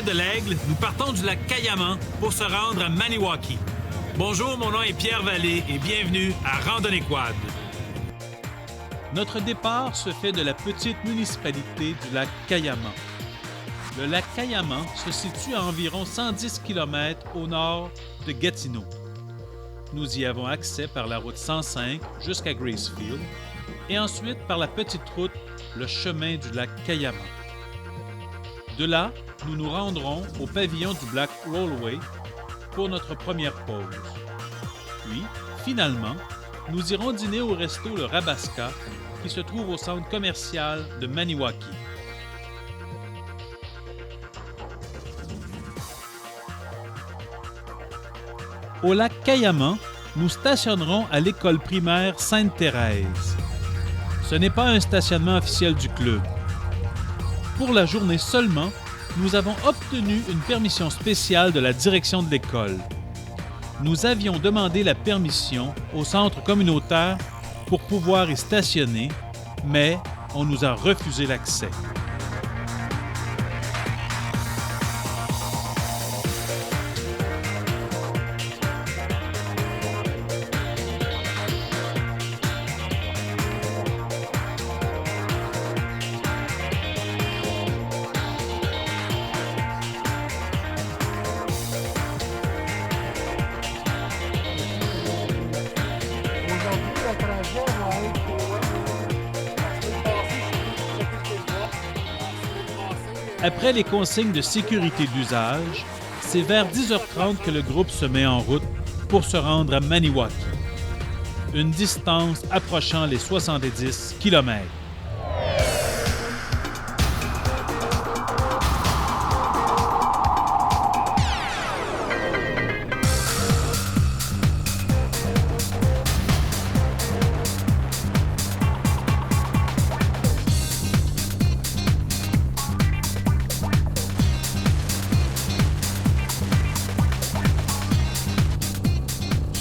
forêt de l'Aigle, nous partons du lac Cayamant pour se rendre à Maniwaki. Bonjour, mon nom est Pierre Vallée et bienvenue à Randonnée Quad. Notre départ se fait de la petite municipalité du lac Cayamant. Le lac Cayamant se situe à environ 110 km au nord de Gatineau. Nous y avons accès par la route 105 jusqu'à Gracefield et ensuite par la petite route, le chemin du lac Cayamant. De là, nous nous rendrons au pavillon du Black Rollway pour notre première pause. Puis, finalement, nous irons dîner au resto Le Rabasca qui se trouve au centre commercial de Maniwaki. Au lac Cayamant, nous stationnerons à l'école primaire Sainte-Thérèse. Ce n'est pas un stationnement officiel du club. Pour la journée seulement, nous avons obtenu une permission spéciale de la direction de l'école. Nous avions demandé la permission au centre communautaire pour pouvoir y stationner, mais on nous a refusé l'accès. Après les consignes de sécurité d'usage, c'est vers 10h30 que le groupe se met en route pour se rendre à Maniwaki, une distance approchant les 70 km.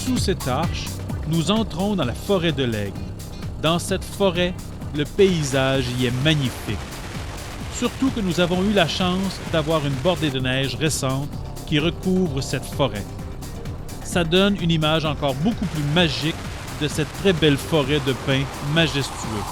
Sous cette arche, nous entrons dans la forêt de l'Aigle. Dans cette forêt, le paysage y est magnifique. Surtout que nous avons eu la chance d'avoir une bordée de neige récente qui recouvre cette forêt. Ça donne une image encore beaucoup plus magique de cette très belle forêt de pins majestueux.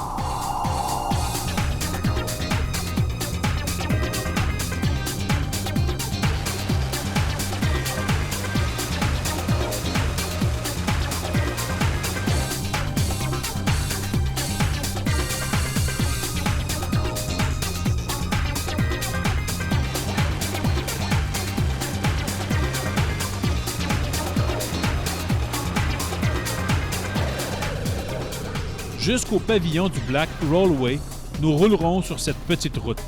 Jusqu'au pavillon du Black Rollway, nous roulerons sur cette petite route.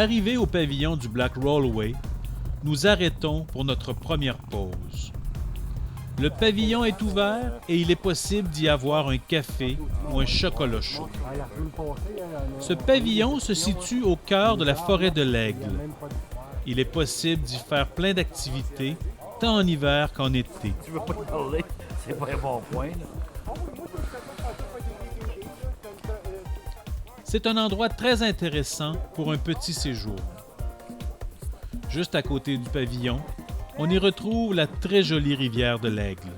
Arrivé au pavillon du Black Rollway, nous arrêtons pour notre première pause. Le pavillon est ouvert et il est possible d'y avoir un café ou un chocolat chaud. Ce pavillon se situe au cœur de la forêt de l'Aigle. Il est possible d'y faire plein d'activités, tant en hiver qu'en été. Tu veux pas te parler? C'est pas un bon point, là. C'est un endroit très intéressant pour un petit séjour. Juste à côté du pavillon, on y retrouve la très jolie rivière de l'Aigle.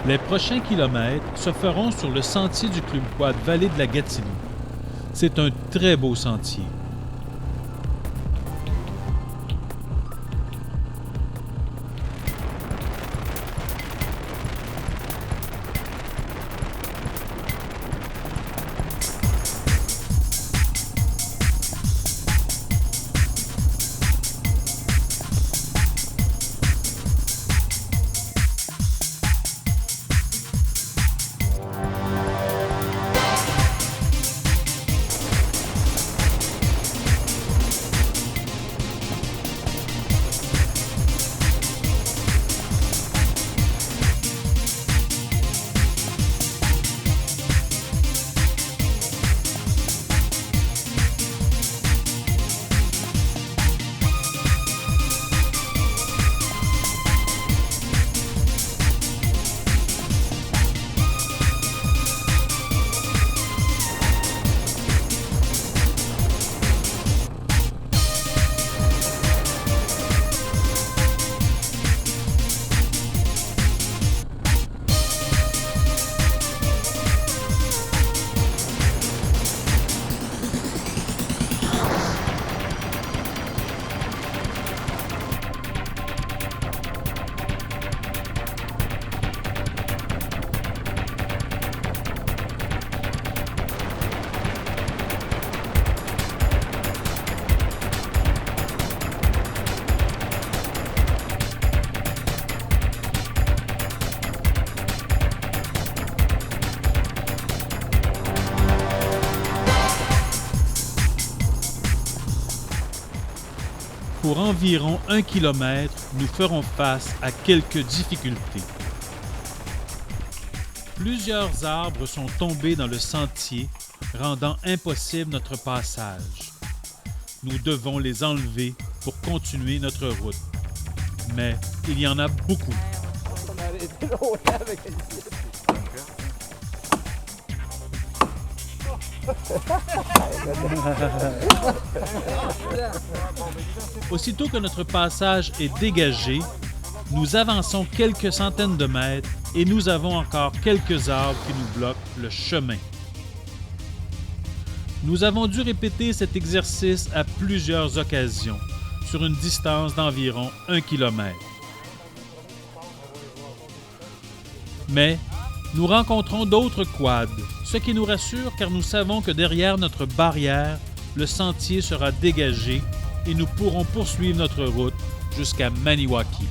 Les prochains kilomètres se feront sur le sentier du Club Quad Vallée de la Gatineau. C'est un très beau sentier. Pour environ 1 kilomètre, nous ferons face à quelques difficultés. Plusieurs arbres sont tombés dans le sentier, rendant impossible notre passage. Nous devons les enlever pour continuer notre route. Mais il y en a beaucoup. Aussitôt que notre passage est dégagé, nous avançons quelques centaines de mètres et nous avons encore quelques arbres qui nous bloquent le chemin. Nous avons dû répéter cet exercice à plusieurs occasions, sur une distance d'environ 1 kilomètre. Mais nous rencontrons d'autres quads, ce qui nous rassure car nous savons que derrière notre barrière, le sentier sera dégagé et nous pourrons poursuivre notre route jusqu'à Maniwaki.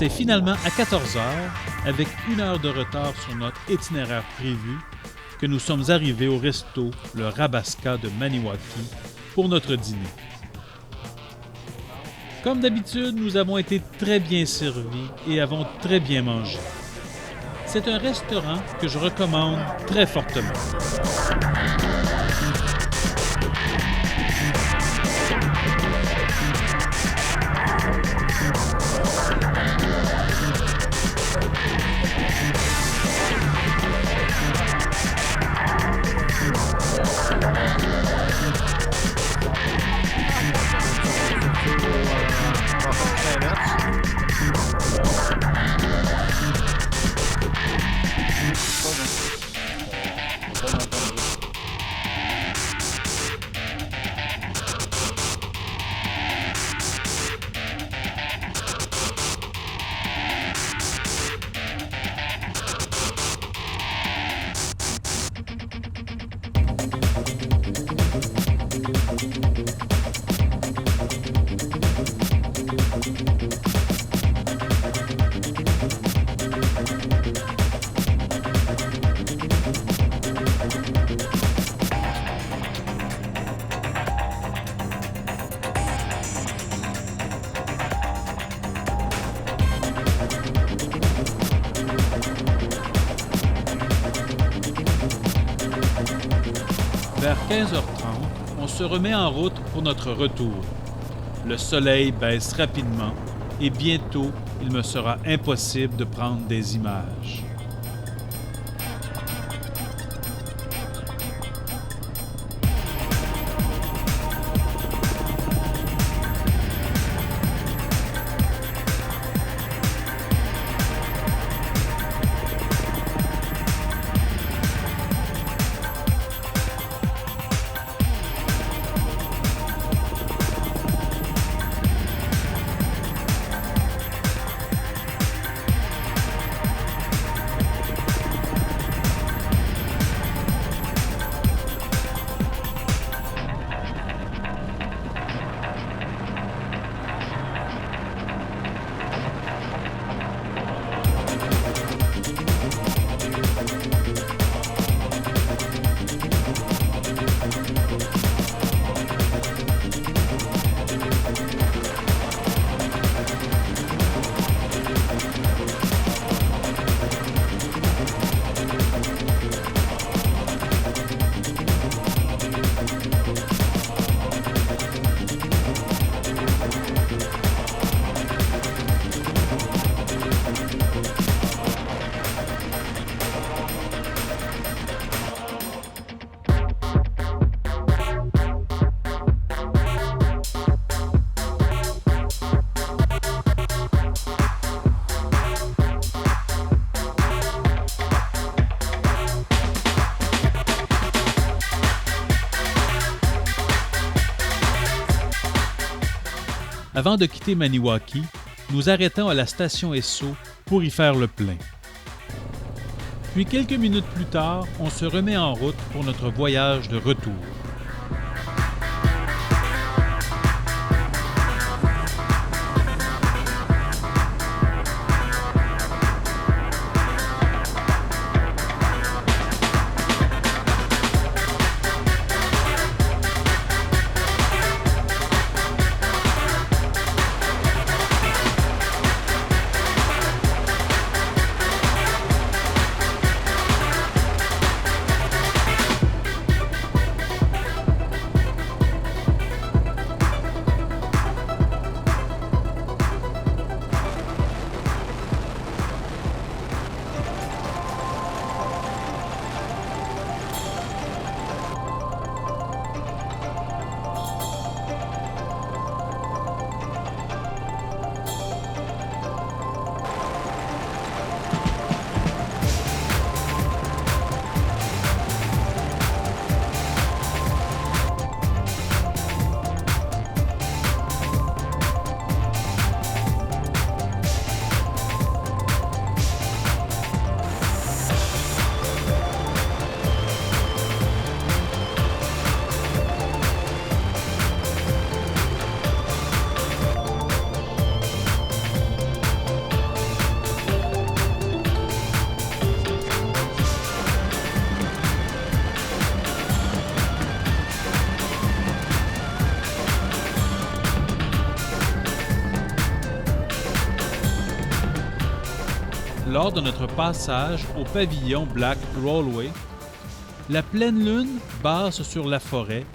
C'est finalement à 14 heures, avec 1 heure de retard sur notre itinéraire prévu, que nous sommes arrivés au resto Le Rabasca de Maniwaki pour notre dîner. Comme d'habitude, nous avons été très bien servis et avons très bien mangé. C'est un restaurant que je recommande très fortement. Vers 15h30, on se remet en route pour notre retour. Le soleil baisse rapidement et bientôt, il me sera impossible de prendre des images. Avant de quitter Maniwaki, nous arrêtons à la station Esso pour y faire le plein. Puis quelques minutes plus tard, on se remet en route pour notre voyage de retour. lors de notre passage au pavillon Black Rollway, la pleine lune, basse sur la forêt,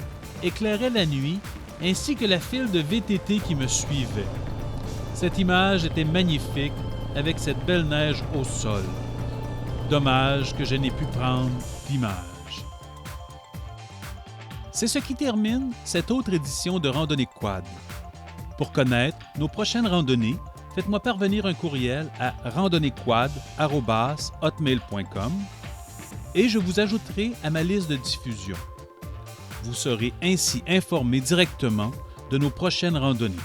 éclairait la nuit ainsi que la file de VTT qui me suivait. Cette image était magnifique avec cette belle neige au sol. Dommage que je n'ai pu prendre d'image. C'est ce qui termine cette autre édition de Randonnée Quad. Pour connaître nos prochaines randonnées, faites-moi parvenir un courriel à randonneequad@hotmail.com et je vous ajouterai à ma liste de diffusion. Vous serez ainsi informé directement de nos prochaines randonnées.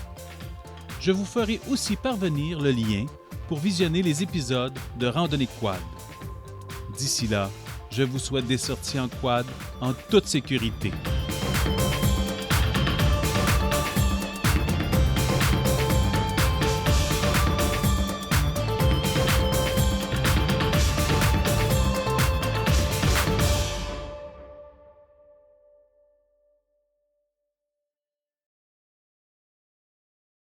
Je vous ferai aussi parvenir le lien pour visionner les épisodes de Randonnée Quad. D'ici là, je vous souhaite des sorties en quad en toute sécurité.